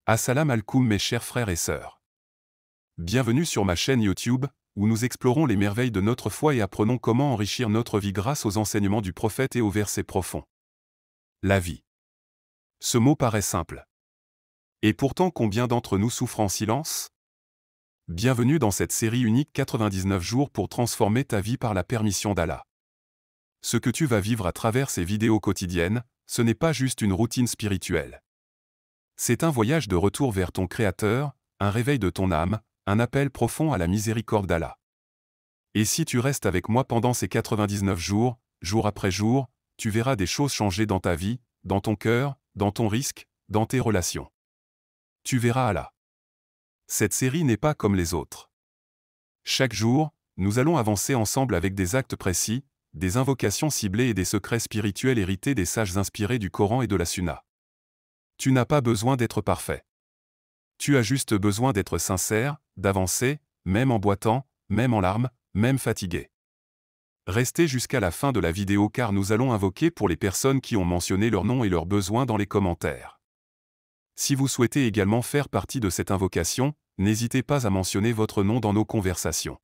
Assalam alkoum mes chers frères et sœurs. Bienvenue sur ma chaîne YouTube, où nous explorons les merveilles de notre foi et apprenons comment enrichir notre vie grâce aux enseignements du prophète et aux versets profonds. La vie. Ce mot paraît simple. Et pourtant combien d'entre nous souffrent en silence? Bienvenue dans cette série unique 99 jours pour transformer ta vie par la permission d'Allah. Ce que tu vas vivre à travers ces vidéos quotidiennes, ce n'est pas juste une routine spirituelle. C'est un voyage de retour vers ton Créateur, un réveil de ton âme, un appel profond à la miséricorde d'Allah. Et si tu restes avec moi pendant ces 99 jours, jour après jour, tu verras des choses changer dans ta vie, dans ton cœur, dans ton risque, dans tes relations. Tu verras Allah. Cette série n'est pas comme les autres. Chaque jour, nous allons avancer ensemble avec des actes précis, des invocations ciblées et des secrets spirituels hérités des sages inspirés du Coran et de la Sunna. Tu n'as pas besoin d'être parfait. Tu as juste besoin d'être sincère, d'avancer, même en boitant, même en larmes, même fatigué. Restez jusqu'à la fin de la vidéo car nous allons invoquer pour les personnes qui ont mentionné leur nom et leurs besoins dans les commentaires. Si vous souhaitez également faire partie de cette invocation, n'hésitez pas à mentionner votre nom dans nos conversations.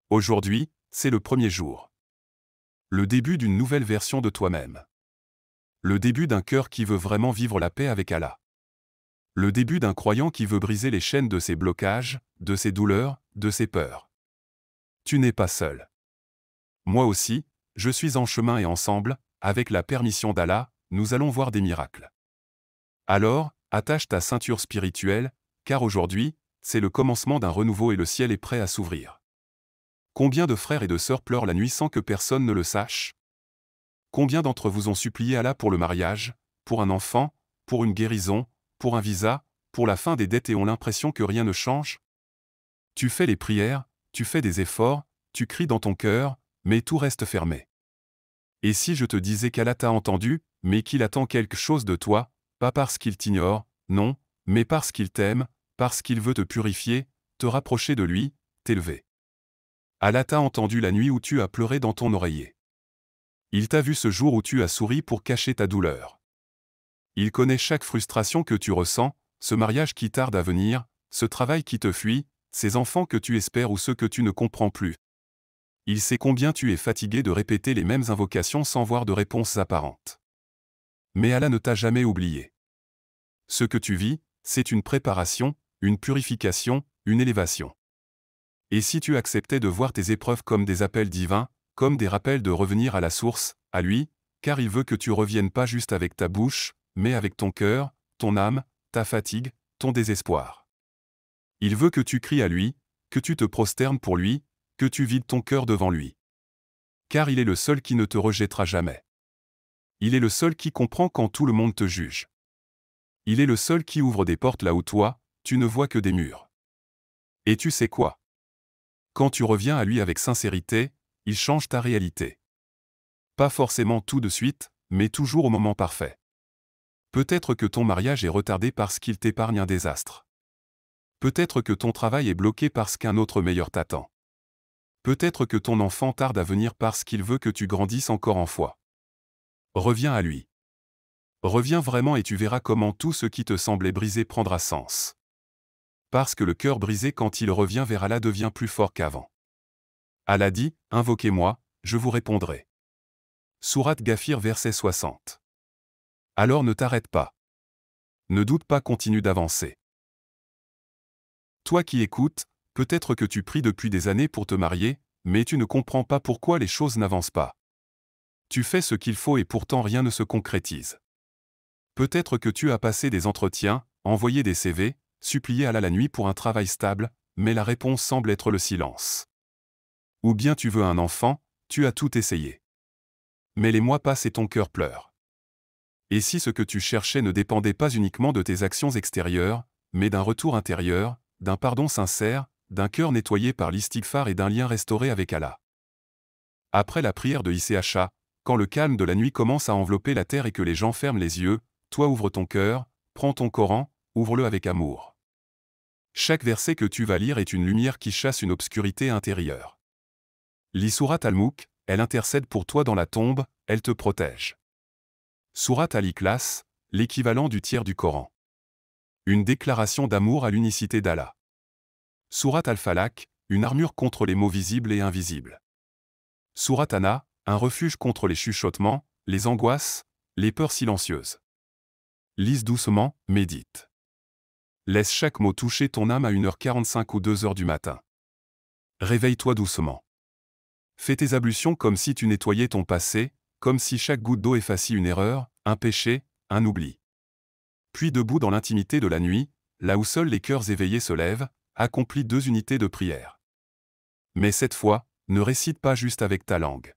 Aujourd'hui, c'est le premier jour. Le début d'une nouvelle version de toi-même. Le début d'un cœur qui veut vraiment vivre la paix avec Allah. Le début d'un croyant qui veut briser les chaînes de ses blocages, de ses douleurs, de ses peurs. Tu n'es pas seul. Moi aussi, je suis en chemin et ensemble, avec la permission d'Allah, nous allons voir des miracles. Alors, attache ta ceinture spirituelle, car aujourd'hui, c'est le commencement d'un renouveau et le ciel est prêt à s'ouvrir. Combien de frères et de sœurs pleurent la nuit sans que personne ne le sache? Combien d'entre vous ont supplié Allah pour le mariage, pour un enfant, pour une guérison, pour un visa, pour la fin des dettes et ont l'impression que rien ne change? Tu fais les prières, tu fais des efforts, tu cries dans ton cœur, mais tout reste fermé. Et si je te disais qu'Allah t'a entendu, mais qu'il attend quelque chose de toi, pas parce qu'il t'ignore, non, mais parce qu'il t'aime, parce qu'il veut te purifier, te rapprocher de lui, t'élever. Allah t'a entendu la nuit où tu as pleuré dans ton oreiller. Il t'a vu ce jour où tu as souri pour cacher ta douleur. Il connaît chaque frustration que tu ressens, ce mariage qui tarde à venir, ce travail qui te fuit, ces enfants que tu espères ou ceux que tu ne comprends plus. Il sait combien tu es fatigué de répéter les mêmes invocations sans voir de réponses apparentes. Mais Allah ne t'a jamais oublié. Ce que tu vis, c'est une préparation, une purification, une élévation. Et si tu acceptais de voir tes épreuves comme des appels divins, comme des rappels de revenir à la source, à lui, car il veut que tu reviennes pas juste avec ta bouche, mais avec ton cœur, ton âme, ta fatigue, ton désespoir. Il veut que tu cries à lui, que tu te prosternes pour lui, que tu vides ton cœur devant lui. Car il est le seul qui ne te rejettera jamais. Il est le seul qui comprend quand tout le monde te juge. Il est le seul qui ouvre des portes là où toi, tu ne vois que des murs. Et tu sais quoi? Quand tu reviens à lui avec sincérité, il change ta réalité. Pas forcément tout de suite, mais toujours au moment parfait. Peut-être que ton mariage est retardé parce qu'il t'épargne un désastre. Peut-être que ton travail est bloqué parce qu'un autre meilleur t'attend. Peut-être que ton enfant tarde à venir parce qu'il veut que tu grandisses encore en foi. Reviens à lui. Reviens vraiment et tu verras comment tout ce qui te semblait brisé prendra sens. Parce que le cœur brisé quand il revient vers Allah devient plus fort qu'avant. Allah dit, « Invoquez-moi, je vous répondrai. » Sourate Ghafir verset 60. Alors ne t'arrête pas. Ne doute pas, continue d'avancer. Toi qui écoutes, peut-être que tu pries depuis des années pour te marier, mais tu ne comprends pas pourquoi les choses n'avancent pas. Tu fais ce qu'il faut et pourtant rien ne se concrétise. Peut-être que tu as passé des entretiens, envoyé des CV, supplié Allah la nuit pour un travail stable, mais la réponse semble être le silence. Ou bien tu veux un enfant, tu as tout essayé. Mais les mois passent et ton cœur pleure. Et si ce que tu cherchais ne dépendait pas uniquement de tes actions extérieures, mais d'un retour intérieur, d'un pardon sincère, d'un cœur nettoyé par l'istighfar et d'un lien restauré avec Allah. Après la prière de Isséacha, quand le calme de la nuit commence à envelopper la terre et que les gens ferment les yeux, toi ouvre ton cœur, prends ton Coran, ouvre-le avec amour. Chaque verset que tu vas lire est une lumière qui chasse une obscurité intérieure. Lis Sourate Al-Mulk, elle intercède pour toi dans la tombe, elle te protège. Sourate Al-Ikhlas, l'équivalent du tiers du Coran. Une déclaration d'amour à l'unicité d'Allah. Sourate Al-Falaq, une armure contre les maux visibles et invisibles. Sourate An-Nas, un refuge contre les chuchotements, les angoisses, les peurs silencieuses. Lise doucement, médite. Laisse chaque mot toucher ton âme à 1h45 ou 2h du matin. Réveille-toi doucement. Fais tes ablutions comme si tu nettoyais ton passé, comme si chaque goutte d'eau effaçait une erreur, un péché, un oubli. Puis debout dans l'intimité de la nuit, là où seuls les cœurs éveillés se lèvent, accomplis 2 unités de prière. Mais cette fois, ne récite pas juste avec ta langue.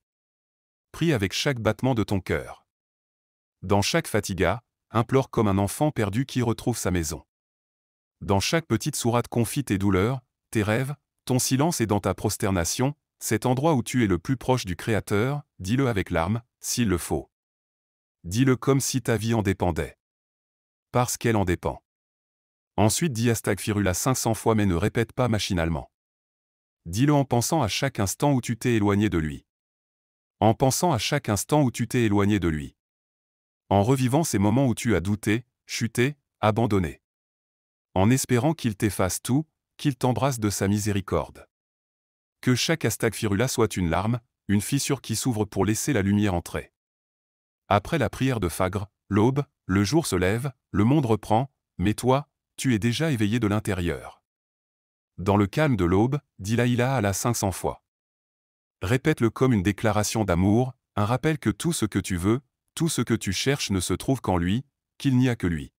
Prie avec chaque battement de ton cœur. Dans chaque fatiga, implore comme un enfant perdu qui retrouve sa maison. Dans chaque petite sourate confie tes douleurs, tes rêves, ton silence et dans ta prosternation, cet endroit où tu es le plus proche du Créateur, dis-le avec larmes, s'il le faut. Dis-le comme si ta vie en dépendait. Parce qu'elle en dépend. Ensuite dis Astaghfirullah 500 fois mais ne répète pas machinalement. Dis-le en pensant à chaque instant où tu t'es éloigné de lui. En pensant à chaque instant où tu t'es éloigné de lui. En revivant ces moments où tu as douté, chuté, abandonné. En espérant qu'il t'efface tout, qu'il t'embrasse de sa miséricorde. Que chaque Astaghfirullah soit une larme, une fissure qui s'ouvre pour laisser la lumière entrer. Après la prière de Fajr, l'aube, le jour se lève, le monde reprend, mais toi, tu es déjà éveillé de l'intérieur. Dans le calme de l'aube, dis la ilaha illallah 500 fois. Répète-le comme une déclaration d'amour, un rappel que tout ce que tu veux, tout ce que tu cherches ne se trouve qu'en lui, qu'il n'y a que lui.